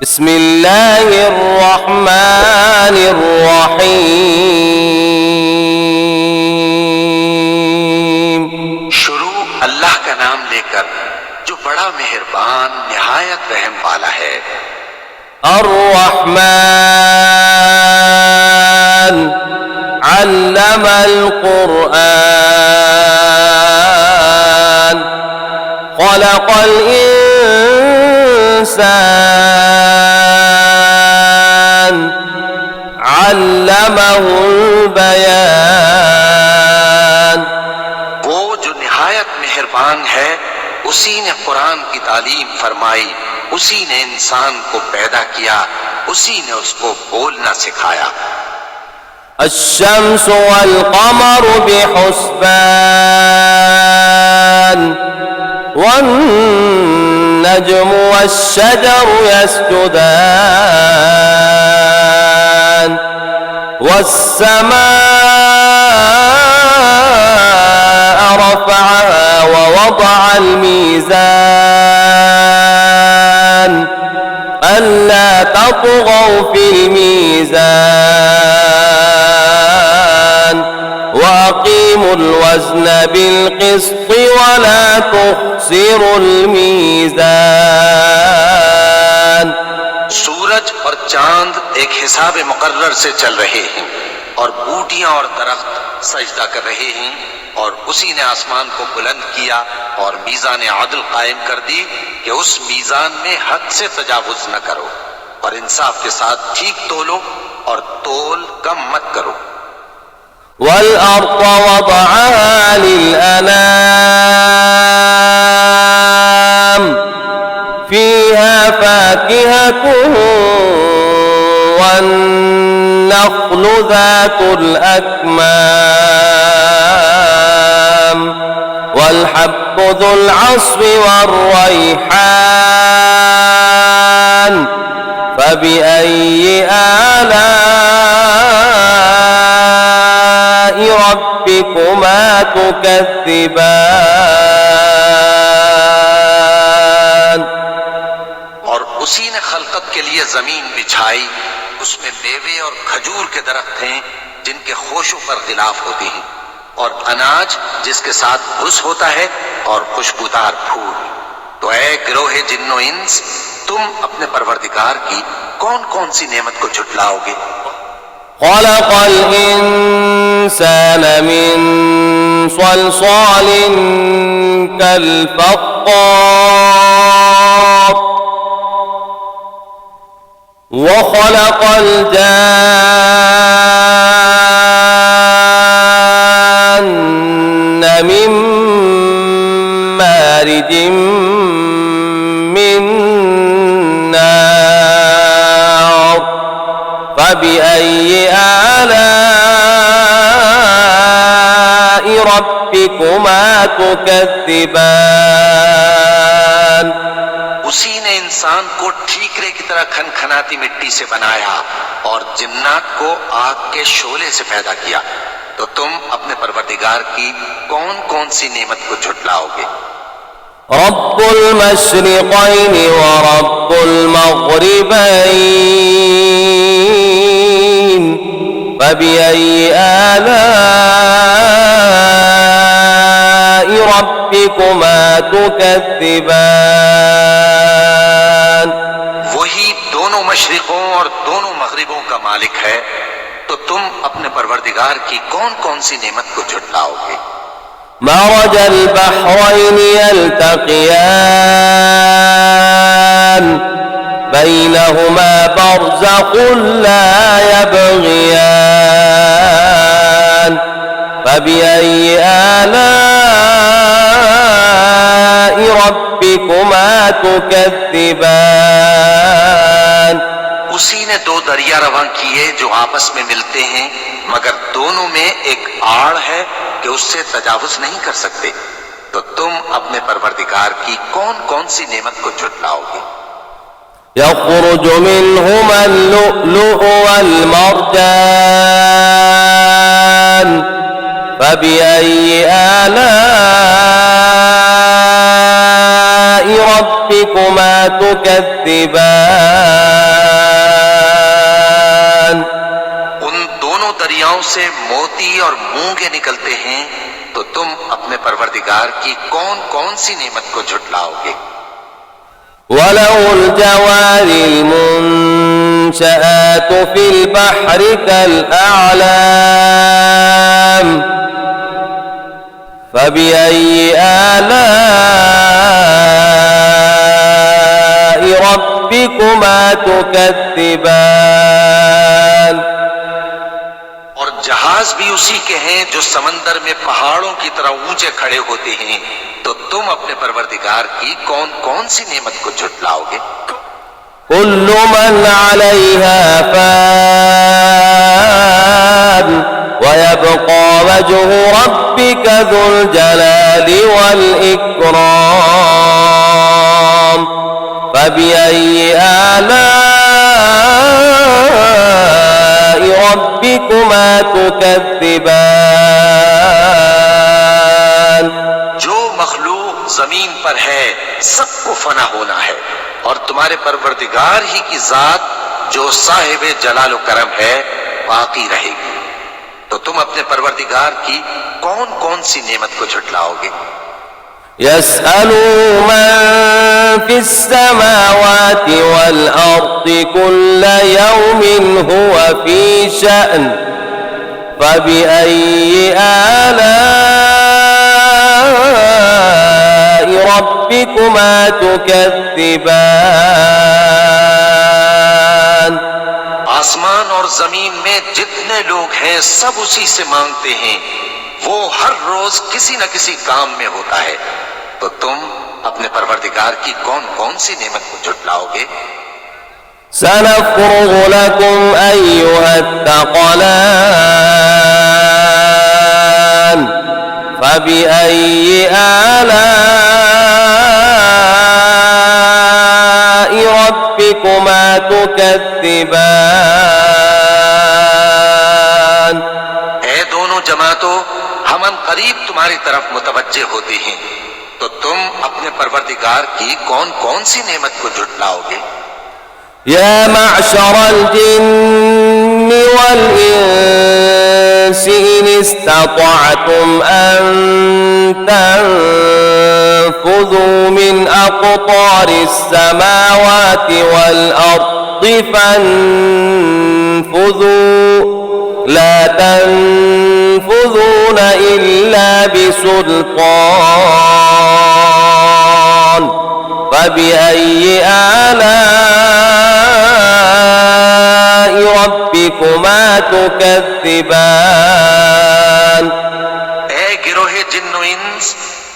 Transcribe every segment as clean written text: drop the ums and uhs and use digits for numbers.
बिस्मिल्लाहिर्रहमानिर्रहीम। शुरू अल्लाह का नाम लेकर जो बड़ा मेहरबान निहायत रहम वाला है। अर्रहमान अल्लमल कुरआन खलक़ल इंसान अल्लमहुल बयान। वो जो निहायत मेहरबान है, उसी ने कुरान की तालीम फरमाई, उसी ने इंसान को पैदा किया, उसी ने उसको बोलना सिखाया। अश्शम्सु वल क़मरु बिहुस्बान वन नज्मु वश्शजरु यस्जुदान वस्समाअ रफ़अहा ववضअल मीज़ान अल्ला तत्ग़ौ फ़िल मीज़ान वअक़ीमुल वज़्न बिल-क़िस्ति वला तुख़्सिरुल मीज़ान। सूरज और चांद एक हिसाब मुकर्रर से चल रहे हैं और बूटियां और दरख्त सजदा कर रहे हैं, और उसी ने आसमान को बुलंद किया और मीज़ान आदल कायम कर दी कि उस मीज़ान में हद से तजावुज न करो और इंसाफ के साथ ठीक तोलो और तोल कम मत करो। वल अर्ज़ वदअहा लिल-अनाम फ़ीहा फ़ाकिहतुन वन्नख़्लु ज़ातुल अक्माम वल्हब्बु ज़ुल अस्फ़ि वर्रैहान फ़बिअय्यि आलाइ रब्बिकुमा तुकज़्ज़िबान। और उसी ने खलकत के लिए जमीन बिछाई, उसमें मेवे और खजूर के दरख्त हैं जिनके खोशों पर गिलाफ होते हैं, और अनाज जिसके साथ भुस होता है और खुशबूदार फूल। तो ऐ गिरोहे जिन्नो इंस, तुम अपने परवरदिगार की कौन कौन सी नेमत को झुटलाओगे। खलक़ल इंसान मिन सलसालिन कल फ़ख़्ख़ार व खलक़ल जान्न मिन मारिजिम मिन नार फ़बिअय्यि आलाइ रब्बिकुमा तुकज़्ज़िबान। उसी ने इंसान को ठीकरे की तरह खनखनाती मिट्टी से बनाया और जिन्नात को आग के शोले से पैदा किया। तो तुम अपने परवरदिगार की कौन कौन सी नेमत को झुटलाओगे। रब्बुल मशरिक़ैनि व रब्बुल मग़रिबैन फ़बिअय्यि आलाइ रब्बिकुमा तुकज़्ज़िबान। वही दोनों मशरिकों और दोनों मगरिबों का मालिक है, तो तुम अपने परवरदिगार की कौन कौन सी नेमत को झुटलाओगे। मरजल बहरैनि यल्तक़ियान बैनहुमा बरज़ख़ुन ला यबग़ियान फ़बिअय्यि आलाइ रब्बिकुमा तुकज़्ज़िबान। उसी ने दो दरिया रवां किए जो आपस में मिलते हैं, मगर दोनों में एक आड़ है कि उससे तजावुज नहीं कर सकते। तो तुम अपने परवरदिगार की कौन कौन सी नेमत को झुटलाओगे। यख़रुजु मिन्हुमल लुअ्लुअु वल मरजान फ़बिअय्यि आलाइ रब्बिकुमा تكذبان उन दोनों दरियाओं से मोती और मूंगे निकलते हैं, तो तुम अपने परवरदिगार की कौन कौन सी नेमत को झुटलाओगे। وله الجوار المنشآت في البحر كالأعلام فبأي آلاء ربكما تكذبان और जहाज भी उसी के हैं जो समंदर में पहाड़ों की तरह ऊंचे खड़े होते हैं, तो तुम अपने परवरदिगार की कौन कौन सी नेमत को झुटलाओगे। كل من عليها فان ويبقى وجه ربك ذو الجلال والإكرام فبأي آلاء ربكما تكذبان जो मखलूक जमीन पर है सबको फना होना है, और तुम्हारे परवरदिगार ही की जात जो साहिब जलाल करम है बाकी रहेगी। तो तुम अपने परवरदिगार की कौन कौन सी नेमत को झुटलाओगे। يسأله من في السماوات والأرض كل يوم هو في شأن فبأي آلاء ربكما تكذبان आसमान और जमीन में जितने लोग हैं सब उसी से मांगते हैं, वो हर रोज किसी न किसी काम में होता है। तो तुम अपने परवरदिगार की कौन कौन सी नेमत को झुटलाओगे। سنفرغ لكم أيها الثقلان فبأي آلاء ربكما تكذبان ऐ दोनों जमातों, हम करीब तुम्हारी तरफ मुतवज्जे होते हैं, तो तुम अपने परवरदिगार की कौन कौन सी नेमत को झुटलाओगे। يا معشر الجن والإنس إن استطعتم أن تنفذوا من أقطار السماوات والأرض فانفذوا لا تنفذون إلا بسلطان فبأي آلاء ربكما تكذبان ऐ गिरोहे जिन्नो इंस,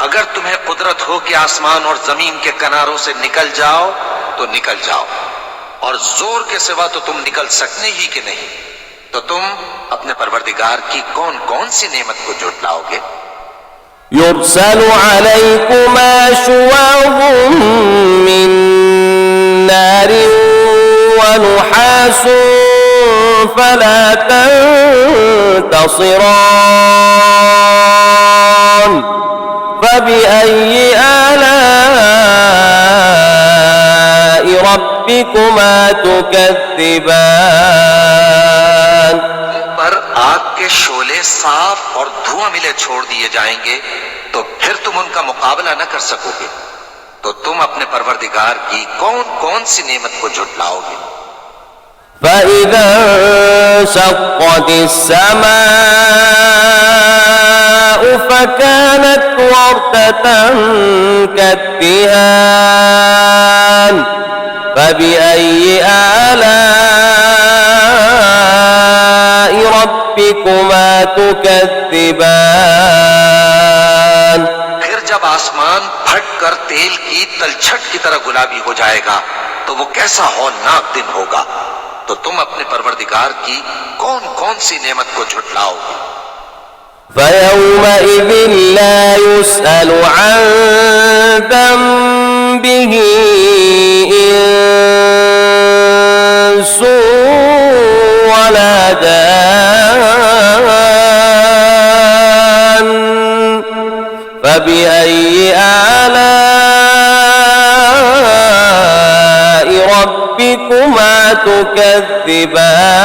अगर तुम्हें कुदरत हो कि आसमान और जमीन के किनारों से निकल जाओ तो निकल जाओ, और जोर के सिवा तो तुम निकल सकने ही कि नहीं। तो तुम अपने परवरदिगार की कौन कौन सी नेमत को झुटलाओगे। يرسل عليكما شواظ من نار ونحاس فلا تنتصران فبأي آلاء ربكما تكذبان पर आग के शोले साफ और धुआं मिले छोड़ दिए जाएंगे, तो फिर तुम उनका मुकाबला न कर सकोगे। तो तुम अपने परवरदिगार की कौन कौन सी नेमत को झुटलाओगे। فإذا انشقت السماء فكانت وردة كالدهان فبأي آلاء ربكما تكذبان फिर जब आसमान फट कर तेल की तलछट की तरह गुलाबी हो जाएगा, तो वो कैसा हौलनाक दिन होगा। तो तुम अपने परवरदिगार की कौन कौन सी नेमत को झुटलाओगे। فيومئذ لا يسأل عن ذنبه إنس ولا جان فبأي آلاء تكذبان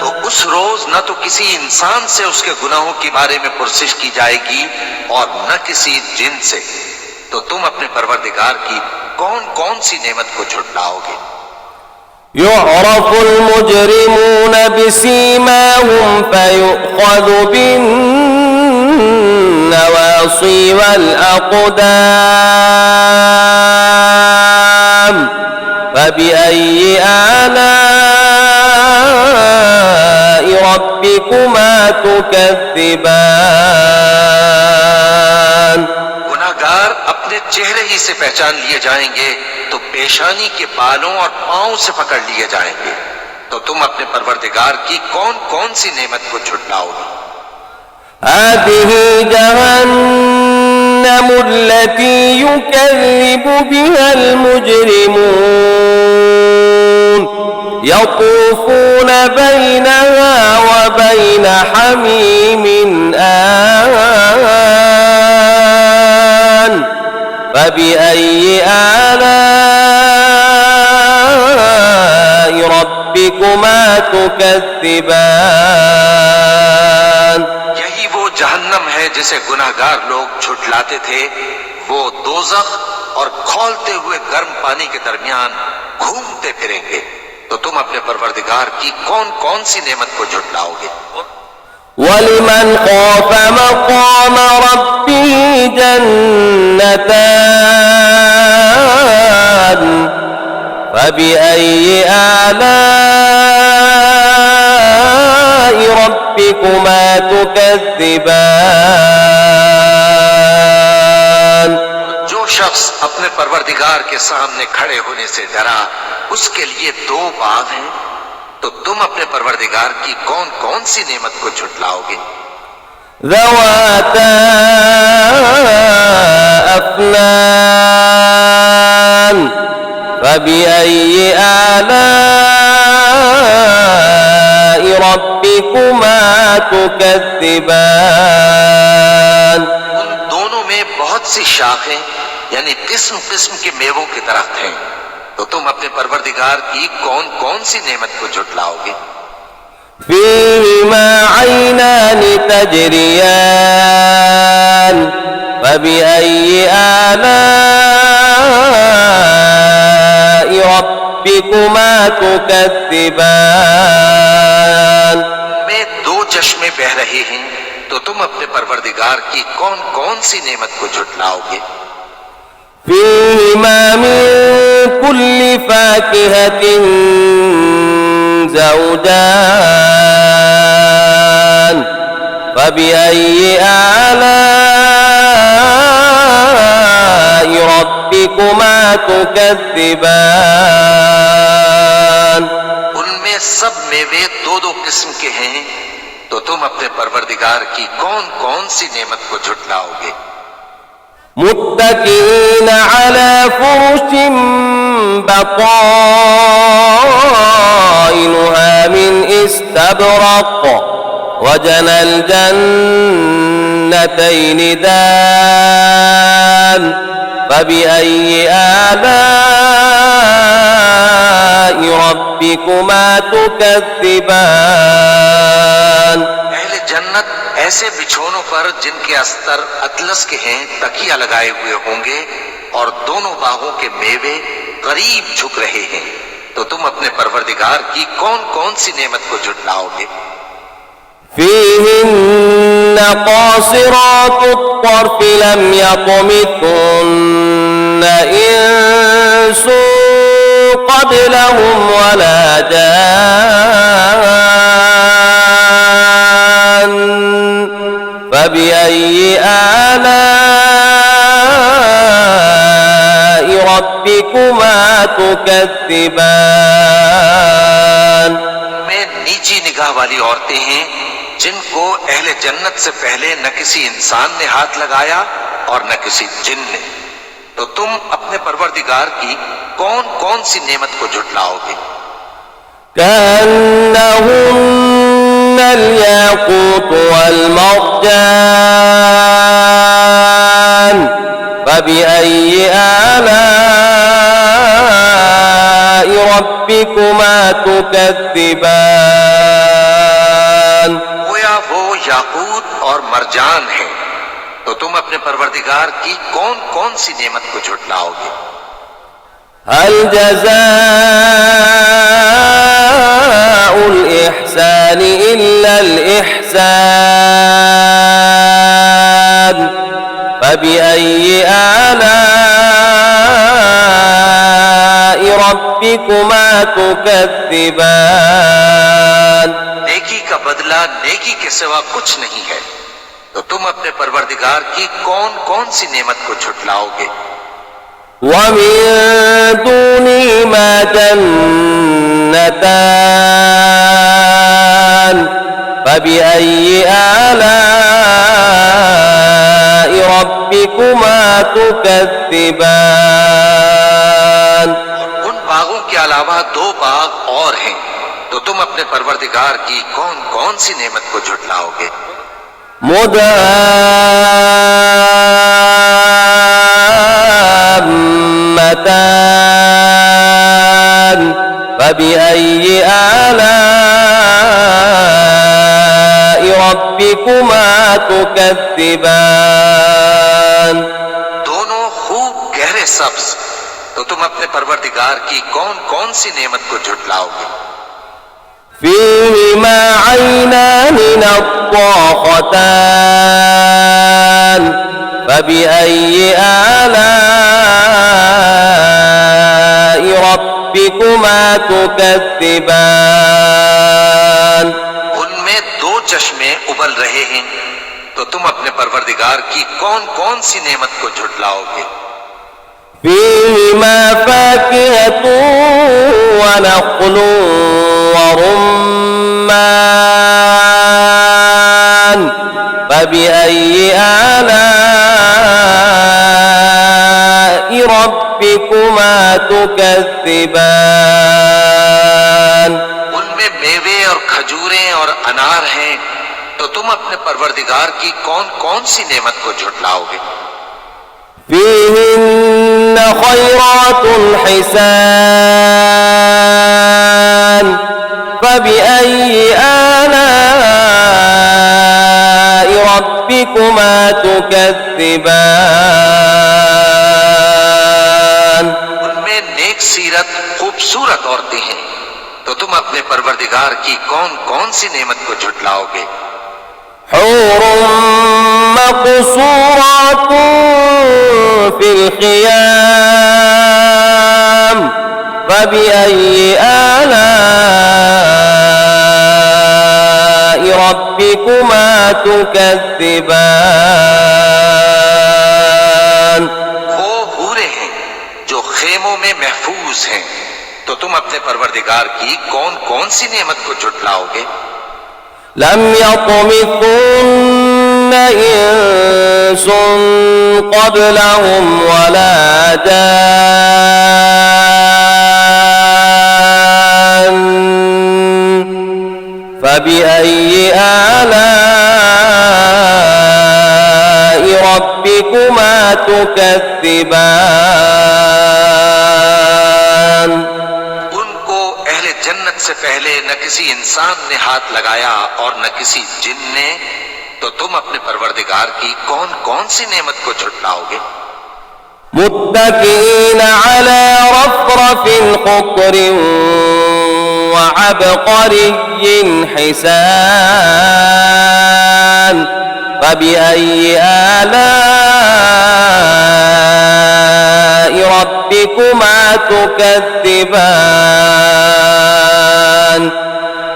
तो उस रोज न तो किसी इंसान से उसके गुनाहों के बारे में पुरसिश की जाएगी और न किसी जिन से। तो तुम अपने परवरदिगार की कौन कौन सी नेमत को झुटलाओगे। يعرف المجرمون بسيماهم فيؤخذ بالنواصي والأقدام فبأي آلاء ربكما تكذبان गुनाहगार अपने चेहरे ही से पहचान लिए जाएंगे तो पेशानी के बालों और पांव से पकड़ लिए जाएंगे। तो तुम अपने परवरदिगार की कौन कौन सी नेमत को झुटलाओगे। هذه جهنم التي يكذب بها المجرمون يطوفون بينها وبين حميم آن فبأي آلاء ربكما تكذبان यही वो जहन्नम है जिसे गुनाहगार लोग झुटलाते थे। वो दोज़ख और खौलते हुए गर्म पानी के दरमियान घूमते फिरेंगे। तो तुम अपने परवरदिगार की कौन कौन सी नेमत को झुटलाओगे। ولمن خاف مقام ربه جنتان فبأي آلاء ربكما تكذبان जो शख्स अपने परवरदिगार के सामने खड़े होने से डरा उसके लिए दो बाग हैं। तो तुम अपने परवरदिगार की कौन कौन सी नेमत को झुटलाओगे। ذواتا أفنان فبأي آلاء ربكما تكذبان उन दोनों में बहुत सी शाखें यानी किस्म किस्म के मेवों के दरख्त हैं। तो तुम अपने परवरदिगार की कौन कौन सी नेमत को झुटलाओगे। فيهما عينان تجريان فبأي آلاء ربكما تكذبان में दो चश्मे बह रहे हैं। तो तुम अपने परवरदिगार की कौन कौन सी नेमत को झुटलाओगे। فيهما من كل فاكهة زوجان فبأي آلاء ربكما تكذبان उनमें सब मेवे दो दो किस्म के हैं। तो तुम अपने परवरदिगार की कौन कौन सी नेमत को झुटलाओगे। متكئين على فرش بطائنها من استبرق وجنى الجنتين دان فبأي آلاء ربكما تكذبان अहले जन्नत ऐसे बिछोनों पर जिनके अस्तर अतलस के हैं तकिया लगाए हुए होंगे और दोनों बागों के मेवे करीब झुक रहे हैं। तो तुम अपने परवरदिगार की कौन कौन सी नेमत को झुटलाओगे। فيهن قاصرات الطرف لم يطمثهن إنس قبلهم ولا جان فبأي آلاء ربكما تكذبان में नीची निगाह वाली औरतें हैं जिनको अहले जन्नत से पहले न किसी इंसान ने हाथ लगाया और न किसी जिन ने। तो तुम अपने परवरदिगार की कौन कौन सी नेमत को झुटलाओगे। كأنهن الياقوت والمرجان فبأي آلاء ربكما تكذبان गोया वो याकूत और मरजान है, तो तुम अपने परवरदिगार की कौन कौन सी नेमत को झुटलाओगे। هل جزاء الإحسان إلا الإحسان فبأي آلاء ربكما تكذبان नेकी का बदला नेकी के सिवा कुछ नहीं है, तो तुम अपने परवरदिगार की कौन कौन सी नेमत को झुटलाओगे। ومن دونهما جنتان فبأي آلاء ربكما تكذبان उन बागों के अलावा दो बाग और हैं, तो तुम अपने परवरदिगार की कौन कौन सी नेमत को झुटलाओगे। مدهامتان فبأي آلاء ربكما تكذبان दोनों खूब गहरे सब्ज, तो तुम अपने परवरदिगार की कौन कौन सी नेमत को झुटलाओगे। فيهما عينان نضاختان فبأي آلاء ربكما تكذبان उनमें दो चश्मे उबल रहे हैं, तो तुम अपने परवरदिगार की कौन कौन सी नेमत को झुटलाओगे। فيهما فاكهة ونخل ورمان فبأي آلاء ربكما تكذبان उनमें मेवे और खजूरें और अनार हैं, तो तुम अपने परवरदिगार की कौन कौन सी नेमत को झुटलाओगे। فيهن خيرات حسان فبأي آلاء ربكما تكذبان उनमें नेक सीरत खूबसूरत औरतें हैं, तो तुम अपने परवरदिगार की कौन कौन सी नेमत को झुटलाओगे। حور مقصورات في الخيام فبأي آلاء ربكما تكذبان वो हूरें हैं जो खेमों में महफूज हैं, तो तुम अपने परवरदिगार की कौन कौन सी नेमत को झुटलाओगे। لم يطمثن إنس قبلهم ولا جان فبأي آلاء ربكما تكذبان उनको अहले जन्नत से पहले न किसी इंसान ने हाथ लगाया और न किसी जिन ने, तो तुम अपने परवरदिगार की कौन कौन सी नेमत को झुटलाओगे। متكئين على رفرف خضر وعبقري حسان فبأي آلاء ربكما تكذبان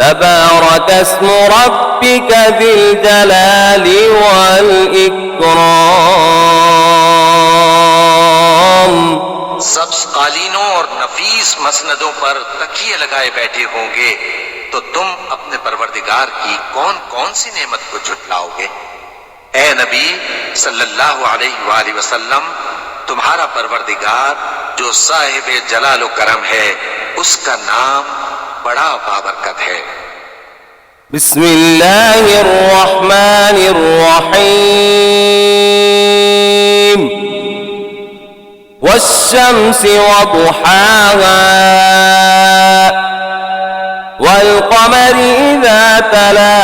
تبارك اسم ربك ذي الجلال والإكرام सब्ज कालीनों और नफीस मसनदों पर तकिए लगाए बैठे होंगे, तो तुम अपने परवरदिगार की कौन कौन सी नेमत को झुटलाओगे। ए नबी सल्लल्लाहु अलैहि वसल्लम, तुम्हारा परवरदिगार जो साहिब जलाल व करम है, उसका नाम बड़ा बाबरकत है। बिस्मिल्लाहिर्रहमानिर्रहीम वश्शम्सि वदुहाहा تلا